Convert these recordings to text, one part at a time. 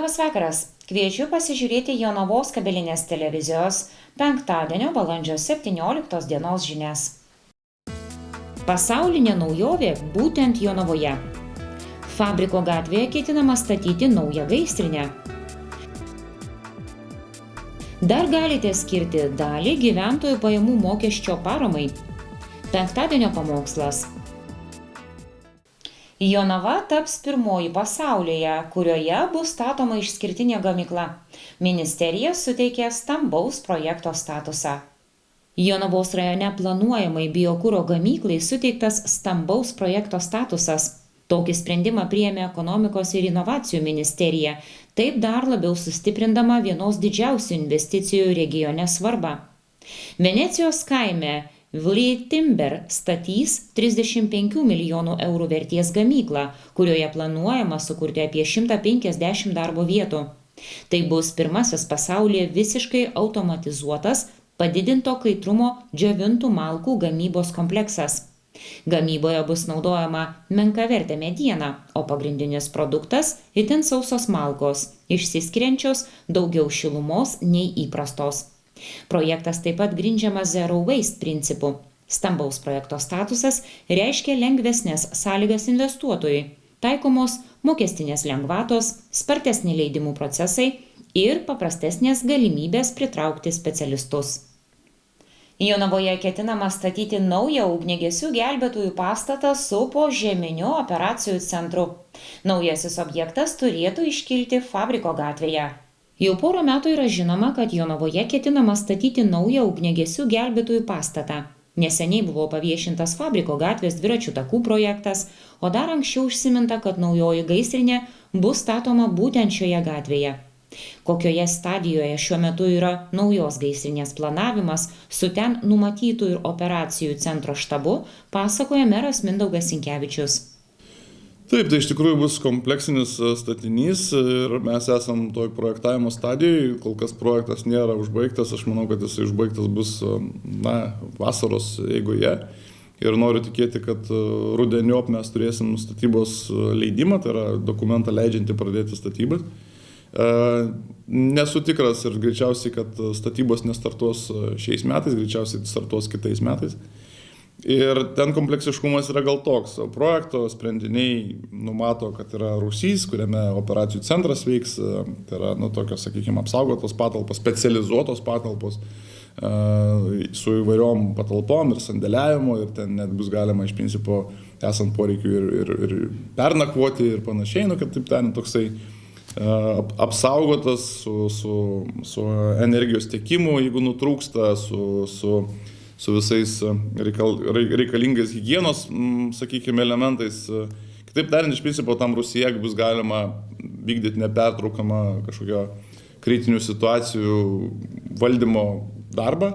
Labas vakaras. Kviečiu pasižiūrėti Jonavos kabelinės televizijos penktadienio balandžio 17 dienos žinias. Pasaulinė naujovė būtent Jonavoje. Fabriko gatvėje ketinama statyti naują gaisrinę. Dar galite skirti dalį gyventojų pajamų mokesčio paramai. Penktadienio pamokslas. Jonava taps pirmoji pasaulyje, kurioje bus statoma išskirtinė gamykla. Ministerija suteikė stambaus projekto statusą. Jonavos rajone planuojamai biokuro gamyklai suteiktas stambaus projekto statusas. Tokį sprendimą priėmė Ekonomikos ir inovacijų ministerija, taip dar labiau sustiprindama vienos didžiausių investicijų regione svarbą. Venecijos kaime Vlitimber statys 35 milijonų eurų vertės gamyklą, kurioje planuojama sukurti apie 150 darbo vietų. Tai bus pirmasis pasaulyje visiškai automatizuotas, padidinto kaitrumo džiovintų malkų gamybos kompleksas. Gamyboje bus naudojama menkavertė mediena, o pagrindinis produktas itin sausos malkos, išsiskiriančios daugiau šilumos nei įprastos. Projektas taip pat grindžiamas Zero Waste principu. Stambaus projekto statusas reiškia lengvesnės sąlygas investuotojui, taikomos mokestinės lengvatos, spartesni leidimų procesai ir paprastesnės galimybės pritraukti specialistus. Jonavoje ketinama statyti naują ugniagesių gelbėtojų pastatą su požeminiu operacijų centru. Naujasis objektas turėtų iškilti Fabriko gatvėje. Jau porą metų yra žinoma, kad Jonavoje ketinama statyti naują ugniagesių gelbėtojų pastatą. Neseniai buvo paviešintas Fabriko gatvės dviračių takų projektas, o dar anksčiau užsiminta, kad naujoji gaisrinė bus statoma būtent šioje gatvėje. Kokioje stadijoje šiuo metu yra naujos gaisrinės planavimas su ten numatytų ir operacijų centro štabu, pasakoja meras Mindaugas Sinkevičius. Taip, tai iš tikrųjų bus kompleksinis statinys ir mes esam toj projektavimo stadijoje, kol kas projektas nėra užbaigtas, aš manau, kad jis užbaigtas bus vasaros eigoje ir noriu tikėti, kad rudeniop mes turėsim statybos leidimą, tai yra dokumentą leidžiantį pradėti statybas. Nesu tikras ir greičiausiai, kad statybos nestartuos šiais metais, greičiausiai startuos kitais metais. Ir ten kompleksiškumas yra gal toks. Projekto sprendiniai numato, kad yra rūsys, kuriame operacijų centras veiks, tai yra tokios, sakykime, apsaugotos patalpos, specializuotos patalpos su įvairiom patalpom ir sandėliavimu ir ten net bus galima iš principo esant poreikiu ir pernakvoti ir panašiai, kad taip ten toksai apsaugotas su energijos tiekimu, jeigu nutrūksta, su visais reikalingais higienos, sakykime, elementais. Kitaip tariant, iš principo tam rūsyje bus galima vykdyti nepertraukamą kažkokio kritinių situacijų valdymo darbą.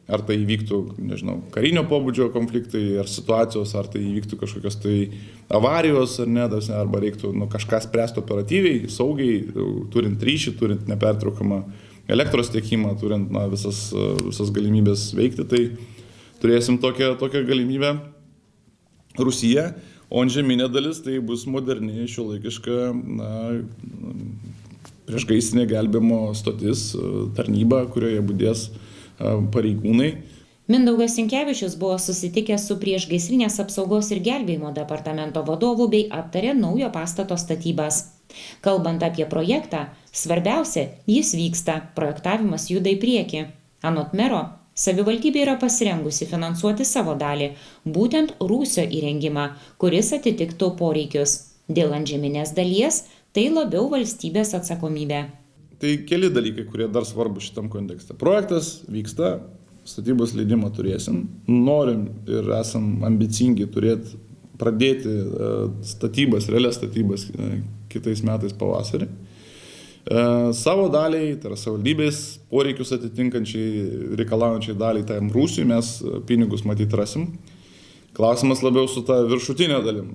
Ar tai įvyktų, nežinau, karinio pobūdžio konfliktai, ar situacijos, ar tai įvyktų kažkokios tai avarijos, ar ne, arba reiktų kažką spręsti operatyviai, saugiai, turint ryšį, turint nepertraukamą elektros tiekimą, turint visas galimybės veikti, tai turėsim tokią galimybę rūsyje, o antžeminė dalis tai bus moderni, šiuolaikiška priešgaisrinė gelbėjimo stotis, tarnyba, kurioje budės pareigūnai. Mindaugas Sinkevičius buvo susitikęs su priešgaisrinės apsaugos ir gelbėjimo departamento vadovu bei aptarė naujo pastato statybas. Kalbant apie projektą, svarbiausia, jis vyksta, projektavimas juda į priekį. Anot mero, savivaldybė yra pasirengusi finansuoti savo dalį, būtent rūsio įrengimą, kuris atitiktų poreikius. Dėl antžeminės dalies tai labiau valstybės atsakomybė. Tai keli dalykai, kurie dar svarbu šitam kontekste. Projektas vyksta, statybos leidimą turėsim, norim ir esam ambicingi pradėti statybas, realias statybas kitais metais pavasarį. Savo daliai, tai yra savivaldybės poreikius atitinkančiai, reikalaujančiai daliai tam rūsiui mes pinigus matyt rasim. Klausimas labiau su ta viršutinė dalim.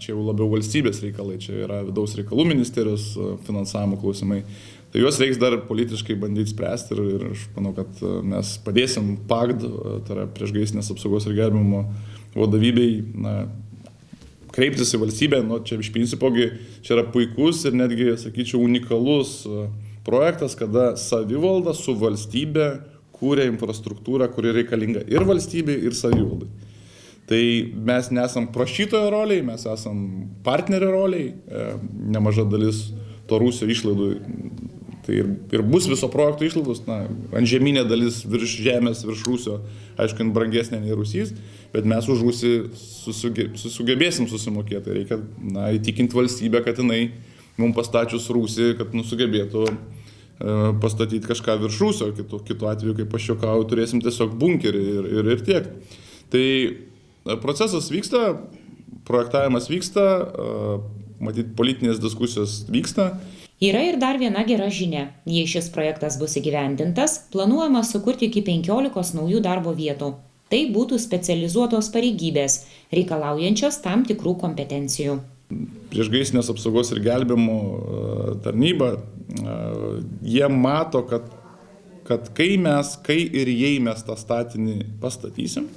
Čia jau labiau valstybės reikalai, čia yra vidaus reikalų ministerijos finansavimo klausimai. Tai juos reiks dar politiškai bandyti spręsti ir aš manau, kad mes padėsim PAGD, tai yra priešgaisrinės apsaugos ir gelbėjimo vadovybei, kreiptis į valstybę, čia iš principogi čia yra puikus ir netgi, sakyčiau, unikalus projektas, kada savivalda su valstybė kūrė infrastruktūrą, kuri reikalinga ir valstybei, ir savivaldai. Tai mes nesam prašytojo roliai, mes esam partnerio roliai, nemaža dalis to Rūsio išlaidų, tai ir bus viso projekto išlaidos, antžeminė dalis virš žemės, virš Rūsio, aišku, brangesnė nei Rusys, bet mes už Rūsį sugebėsim susimokėti. Reikia įtikinti valstybę, kad jinai mums pastačius Rūsį, kad sugebėtų pastatyti kažką virš Rūsio, kitu atveju, kaip aš juokauju, turėsim tiesiog bunkerį ir tiek. Tai procesas vyksta, projektavimas vyksta, matyt, politinės diskusijos vyksta. Yra ir dar viena gera žinia. Jei šis projektas bus įgyvendintas, planuojama sukurti iki 15 naujų darbo vietų. Tai būtų specializuotos pareigybės, reikalaujančios tam tikrų kompetencijų. Priešgaisrinės apsaugos ir gelbėjimo tarnyba, jie mato, kad kai ir jei mes tą statinį pastatysim,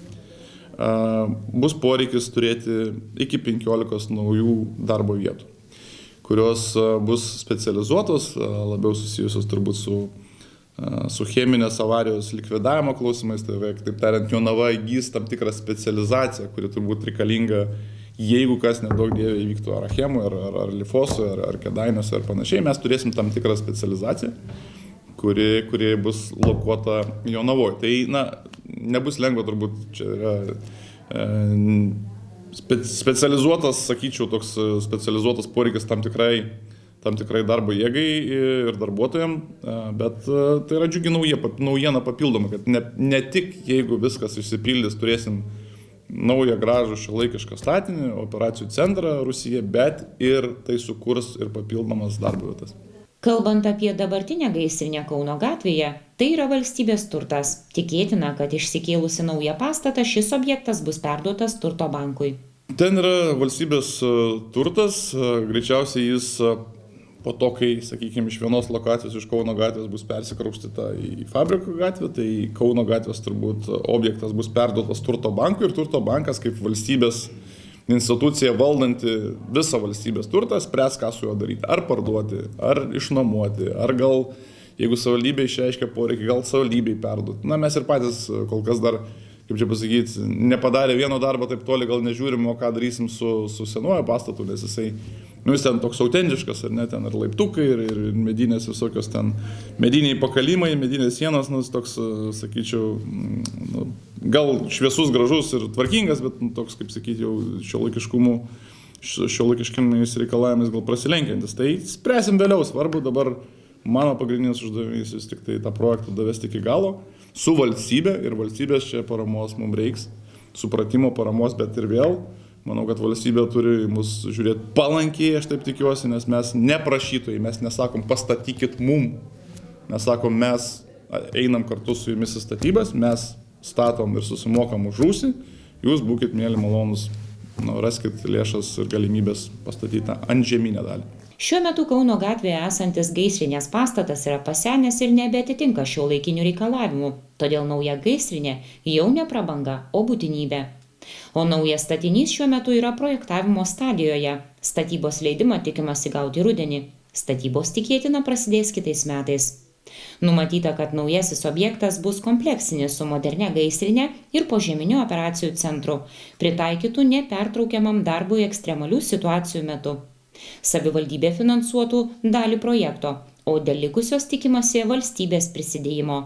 bus poreikis turėti iki 15 naujų darbo vietų, kurios bus specializuotos, labiau susijusios turbūt su cheminės avarijos likvidavimo klausimais, tai taip tariant, Jonava įgys tam tikrą specializaciją, kuri turbūt reikalinga, jeigu kas nedaug dievė įvyktų ar Achemui, ar Lifosui, ar Kėdainiuose, ar panašiai, mes turėsim tam tikrą specializaciją, kuri bus lokuota Jonavoje. Tai, nebus lengva turbūt, čia yra specializuotas, sakyčiau, toks specializuotas poreikis tam tikrai darbo jėgai ir darbuotojams, bet tai yra džiugi naujiena papildoma, kad ne tik jeigu viskas išsipildys, turėsim naują gražų šiuolaikišką statinį, operacijų centrą Rusijoje, bet ir tai sukurs ir papildomas darbo vietas. Kalbant apie dabartinę gaisrinę Kauno gatvėje, tai yra valstybės turtas. Tikėtina, kad išsikėlusi naują pastatą šis objektas bus perduotas Turto bankui. Ten yra valstybės turtas, greičiausiai jis po to, kai, sakykime, iš vienos lokacijos iš Kauno gatvės bus persikraustyta į Fabriko gatvę, tai Kauno gatvės turbūt objektas bus perduotas Turto bankui ir Turto bankas kaip valstybės institucija valdanti visą valstybės turtą spręs, ką su juo daryti. Ar parduoti, ar išnuomoti, ar gal, jeigu savivaldybė išreiškia poreikį, gal savivaldybei perduoti. Mes ir patys kol kas dar, kaip čia pasakyti, nepadarė vieno darbo taip toli, gal nežiūrim, o ką darysim su senuoju pastatu, nes jis ten toks autentiškas, ar ne, ten ir laiptukai, ir medinės visokios ten, mediniai pakalimai, medinės sienos, toks, sakyčiau, gal šviesus, gražus ir tvarkingas, bet toks, kaip sakyti, jau šiuolaikiškimais reikalavimais gal prasilenkiantis. Tai spręsim vėliau, svarbu dabar mano pagrindinis uždavinys vis tik tai tą projektą davesti iki galo, su valstybė, ir valstybės čia paramos mums reiks, supratimo paramos, bet ir vėl, manau, kad valstybė turi mus žiūrėti palankiai, aš taip tikiuosi, nes mes neprašytojai, mes nesakom pastatykit mum, mes sakom, mes einam kartu su jumis į statybas, mes statom ir susimokam už Rūsį, jūs būkit mėly malonus, raskit lėšas ir galimybės pastatyti antžeminę dalį. Šiuo metu Kauno gatvėje esantis gaisrinės pastatas yra pasenęs ir nebeatitinka šiuolaikinių reikalavimų, todėl nauja gaisrinė jau ne prabanga, o būtinybė. O naujas statinys šiuo metu yra projektavimo stadijoje. Statybos leidimą tikimasi gauti rudenį. Statybos tikėtina prasidės kitais metais. Numatyta, kad naujasis objektas bus kompleksinis su modernia gaisrinė ir požeminiu operacijų centru, pritaikytų nepertraukiamam darbui ekstremalių situacijų metu. Savivaldybė finansuotų dalį projekto, o dėl likusios tikimasi valstybės prisidėjimo.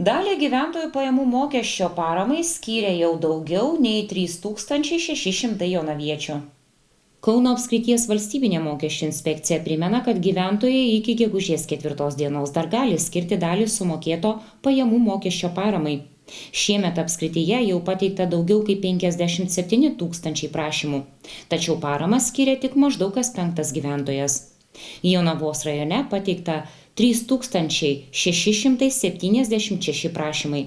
Dalį gyventojų pajamų mokesčio paramai skyrė jau daugiau nei 3600 jonaviečių. Kauno apskrities valstybinė mokesčių inspekcija primena, kad gyventojai iki gegužės 4 dienos dar gali skirti dalį sumokėto pajamų mokesčio paramai. Šiemet apskrityje jau pateikta daugiau kaip 57 000 prašymų, tačiau paramą skiria tik maždaug kas 5. gyventojas. Jonavos rajone pateikta 3676 prašymai.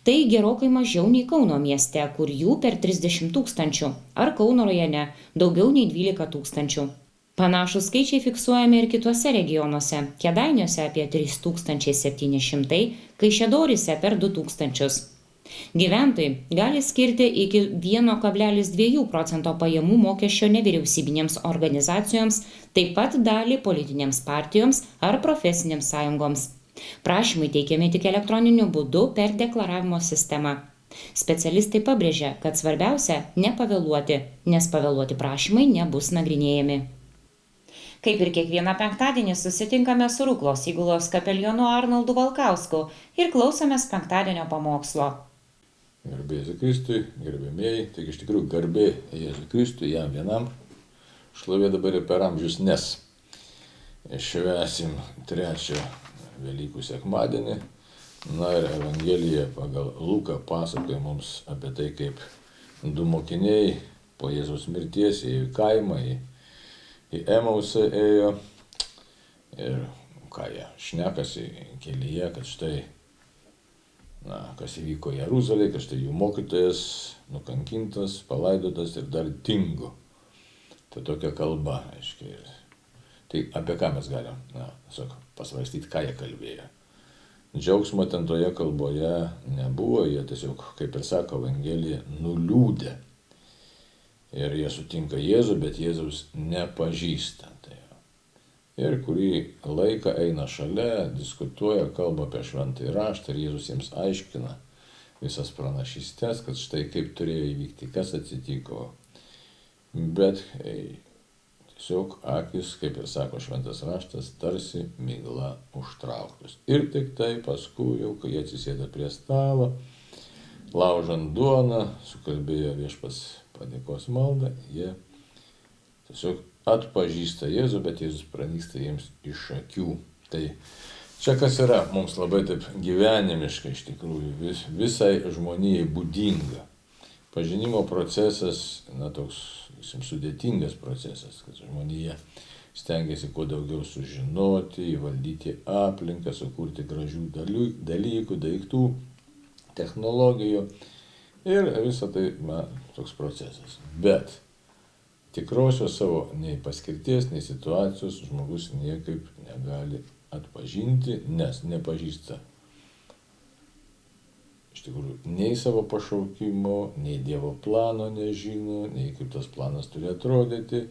Tai gerokai mažiau nei Kauno mieste, kur jų per 30 000, ar Kauno rajone daugiau nei 12 000. Panašūs skaičiai fiksuojami ir kituose regionuose. Kėdainiuose apie 3700, Kaišiadoryse per 2000. Gyventojai gali skirti iki 1,2 procento pajamų mokesčio nevyriausybinėms organizacijoms, taip pat dalį politinėms partijoms ar profesinėms sąjungoms. Prašymai teikiami tik elektroniniu būdu per deklaravimo sistemą. Specialistai pabrėžia, kad svarbiausia nepavėluoti, nes pavėluoti prašymai nebus nagrinėjami. Kaip ir kiekvieną penktadienį susitinkame su Ruklos įgulos kapelionu Arnoldu Valkausku ir klausomės penktadienio pamokslo. Garbė Jėzui Kristui, gerbėmieji, tik iš tikrųjų garbė Jėzui Kristui, jam vienam, šlovė dabar ir per amžius, nes švęsim 3 Velykų sekmadienį. Na ir Evangelija pagal Luką pasakoja mums apie tai, kaip 2 mokiniai po Jėzaus mirties ėjo į kaimą, į Emausą ėjo ir ką jie šnekasi kelyje, kad štai, kas įvyko Jeruzalėje, kad štai jų mokytojas nukankintas, palaidotas ir dar dingo. Tai tokia kalba, aiškiai. Tai apie ką mes galim, pasvarstyti, ką jie kalbėjo. Džiaugsmo ten toje kalboje nebuvo, jie tiesiog, kaip ir sako Evangelija, nuliūdė. Ir jie sutinka Jėzų, bet Jėzaus nepažįsta. Ir kurį laiką eina šalia, diskutuoja, kalba apie šventąjį raštą ir Jėzus jiems aiškina visas pranašystes, kad štai kaip turėjo įvykti, kas atsitiko. Bet tiesiog akis, kaip ir sako šventas raštas, tarsi migla užtrauktus. Ir tik tai paskui, jau kai jie atsisėda prie stalo, laužant duoną, sukalbėjo viešpats padėkos maldą, jie tiesiog atpažįsta Jėzų, bet Jėzus pranyksta jiems iš akių. Tai čia kas yra mums labai taip gyvenimiška iš tikrųjų, visai žmonijai būdinga. Pažinimo procesas, toks sudėtingas procesas, kad žmonija stengiasi kuo daugiau sužinoti, įvaldyti aplinką, sukurti gražių dalykų, daiktų, technologijų ir visą tai toks procesas. Bet tikrosios savo nei paskirties, nei situacijos žmogus niekaip negali atpažinti, nes nepažįsta iš tikrųjų nei savo pašaukimo, nei Dievo plano nežino, nei kaip tas planas turi atrodyti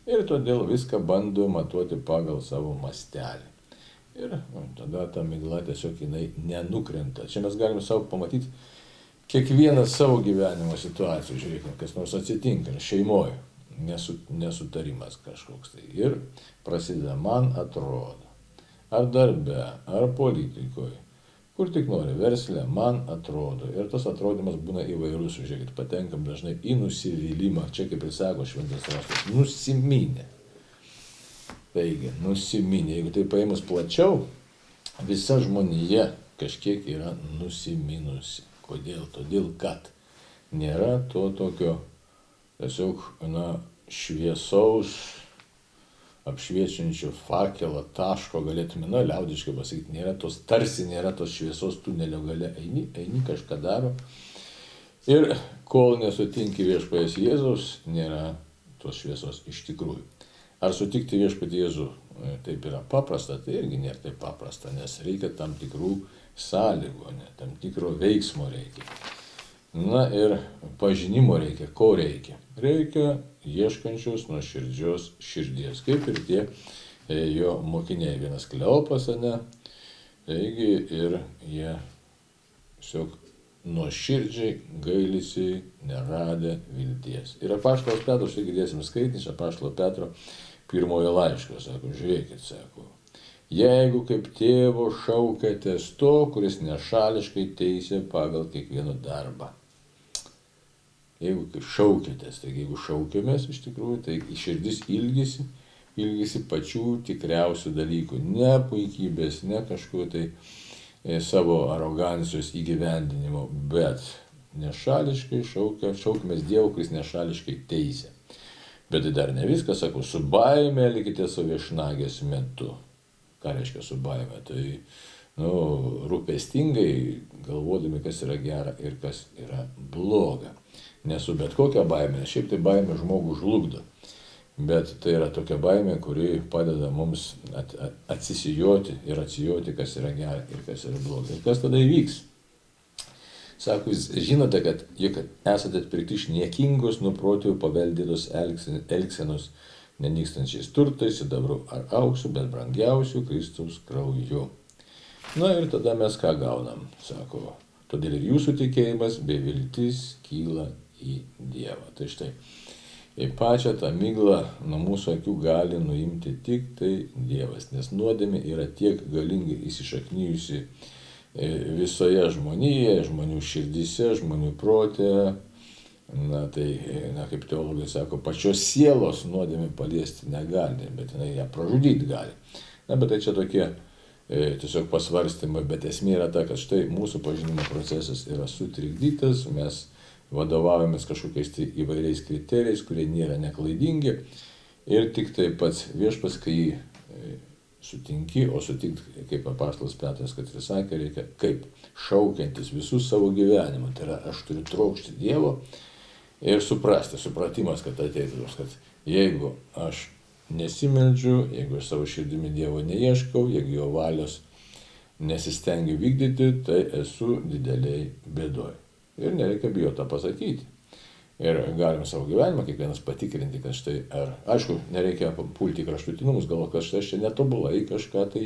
ir todėl viską bando matuoti pagal savo mastelį. Ir tada ta migla tiesiog jinai nenukrenta. Čia mes galime savo pamatyti kiekvieną savo gyvenimo situaciją, žiūrėkime, kas nors atsitinka šeimoje. Nesutarimas kažkoks tai. Ir prasideda man atrodo. Ar darbe, ar politikoje, kur tik nori, versle, man atrodo. Ir tas atrodymas būna įvairus, žiūrėkit, patenkam dažnai į nusivylimą. Čia kaip ir sako šventas raštas, nusiminė. Taigi, nusiminė. Jeigu tai paėmus plačiau, visa žmonija kažkiek yra nusiminusi. Kodėl? Todėl, kad nėra to tokio tiesiog, šviesaus, apšviečiančio fakelo taško, galėtume, liaudiškai pasakyti, nėra tos šviesos tunelio gale, eini kažką daro. Ir kol nesutinki viešpaties Jėzaus, nėra tos šviesos iš tikrųjų. Ar sutikti viešpatį Jėzų taip yra paprasta, tai irgi nėra taip paprasta, nes reikia tam tikrų sąlygų, tam tikro veiksmo reikia. Ir pažinimo reikia. Ko reikia? Reikia ieškančios nuoširdžios širdies. Kaip ir tie jo mokiniai. Vienas Kleopas, taigi ir jie tiesiog nuoširdžiai gailisi neradę vilties. Ir apaštalas Petras, štai girdėsim skaitinį iš apaštalo Petro 1 laiško. Sako, žiūrėkit, sako, jeigu kaip tėvo šaukėtės to, kuris nešališkai teisė pagal kiekvieno darbą. Jeigu šaukėtės, taigi jeigu šaukėmės iš tikrųjų, tai širdis ilgisi pačių tikriausių dalykų, ne puikybės, ne kažkuo tai savo arogancijos įgyvendinimo, bet nešališkai šaukėmės Dievo, kuris nešališkai teisė. Bet tai dar ne viskas, sakau, su baime likite savo viešnagės metu. Ką reiškia su baime? Tai rūpestingai galvodami, kas yra gera ir kas yra bloga. Nesu bet kokią baimę, šiaip tai baimė žmogų žlugdo. Bet tai yra tokia baimė, kuri padeda mums atsisijoti ir atsijoti, kas yra gera ir kas yra bloga. Ir kas tada įvyks? Sako, jūs žinote, kad esate atpirkti iš niekingos nuo protėvių paveldėtos elgsenos, nenykstančiais turtais, sidabru ar auksu, bet brangiausių Kristaus krauju. Na ir tada mes ką gaunam? Sako, todėl ir jūsų tikėjimas bei viltis kyla į Dievą. Tai štai, į pačią tą miglą nuo mūsų akių gali nuimti tik tai Dievas, nes nuodėmė yra tiek galingai įsišaknyjusi visoje žmonijoje, žmonių širdyse, žmonių prote. Kaip teologai sako, pačios sielos nuodėmė paliesti negali, bet jinai ją pražudyti gali. Bet tai čia tokie tiesiog pasvarstymai, bet esmė yra ta, kad štai mūsų pažinimo procesas yra sutrikdytas, mes vadovaujamės kažkokiais tai įvairiais kriterijais, kurie nėra neklaidingi, ir tik tai pats Viešpats, kai jį sutinki, o sutikti, kaip apaštalas Petras, kad ir sakė, reikia kaip šaukiantis visų savo gyvenimą, tai yra aš turiu trokšti Dievo ir supratimas, kad ateitų, kad jeigu aš nesimeldžiu, jeigu aš savo širdimi Dievo neieškau, jeigu jo valios nesistengiu vykdyti, tai esu dideliai bėdoj. Ir nereikia bijoti tą pasakyti. Ir galim savo gyvenimą kiekvienas patikrinti, kad štai, aišku, nereikia pulti kraštutinumus, galvo, kad štai aš čia netobulai kažką tai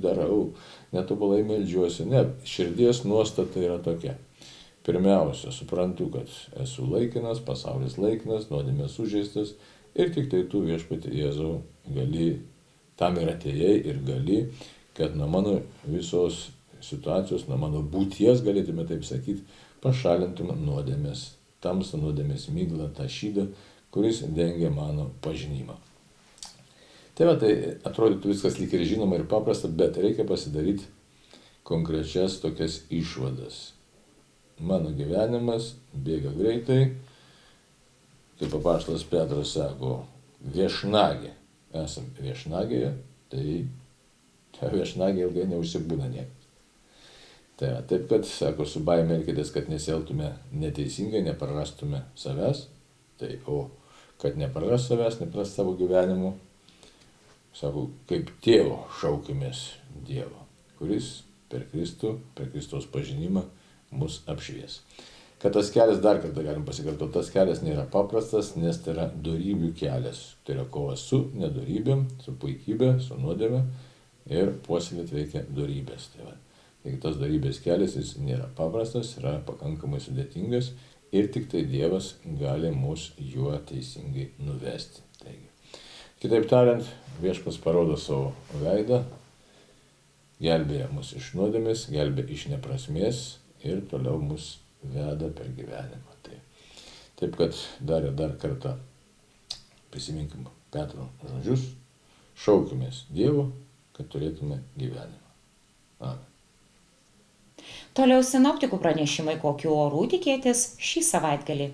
darau, netobulai meldžiuosi. Ne, širdies nuostata yra tokia. Pirmiausia, suprantu, kad esu laikinas, pasaulis laikinas, nuodėmės sužeistas ir tik tai tu, Viešpatie Jėzau, gali, tam ir atėjai ir gali, kad nuo mano visos situacijos, nuo mano būties, galėtume taip sakyti, pašalintume nuodėmės, tamsą nuodėmės miglą, tą šydą, kuris dengia mano pažinimą. Tai atrodytų viskas lyg ir žinoma ir paprasta, bet reikia pasidaryti konkrečias tokias išvadas. Mano gyvenimas bėga greitai, kaip apaštalas Petras sako, viešnagė. Esam viešnagėje, tai viešnagė ilgai neužsibūna niekas. Taip, kad, sako, su baime elkitės, kad nesielgtume neteisingai, neprarastume savęs. O kad neprarast savęs, neprarast savo gyvenimu, sako, kaip tėvo šaukimės Dievo, kuris per Kristų, per Kristaus pažinimą mus apšvies. Kad tas kelias, dar kartą galim pasikartoti, tas kelias nėra paprastas, nes tai yra dorybių kelias. Tai yra kova su nedorybėm, su puikybė, su nuodėme ir puoselėti reikia dorybės. Taigi tas dorybės kelias jis nėra paprastas, yra pakankamai sudėtingas ir tik tai Dievas gali mus juo teisingai nuvesti. Taigi, kitaip tariant, Viešpats parodo savo veidą, gelbėja mus iš nuodėmės, gelbėja iš neprasmės ir toliau mus veda per gyvenimą. Taip, kad dar kartą prisiminkim Petro žodžius, šaukimės Dievo, kad turėtume gyvenimą. Amen. Toliau sinoptikų pranešimai, kokių orų tikėtis šį savaitgalį.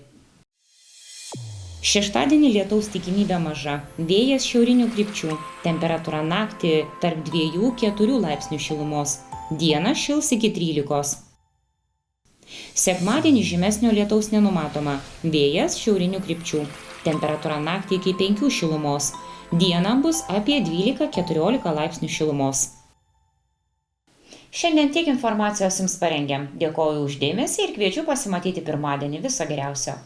Šeštadienį lietaus tikimybė maža, vėjas šiaurinių krypčių, temperatūra naktį tarp 2–4 laipsnių šilumos, dieną šils iki 13. Sekmadienį žymesnio lietaus nenumatoma, vėjas šiaurinių krypčių, temperatūra naktį iki 5 šilumos, dieną bus apie 12–14 laipsnių šilumos. Šiandien tiek informacijos jums parengėm. Dėkoju už dėmesį ir kviečiu pasimatyti pirmadienį. Viso geriausio.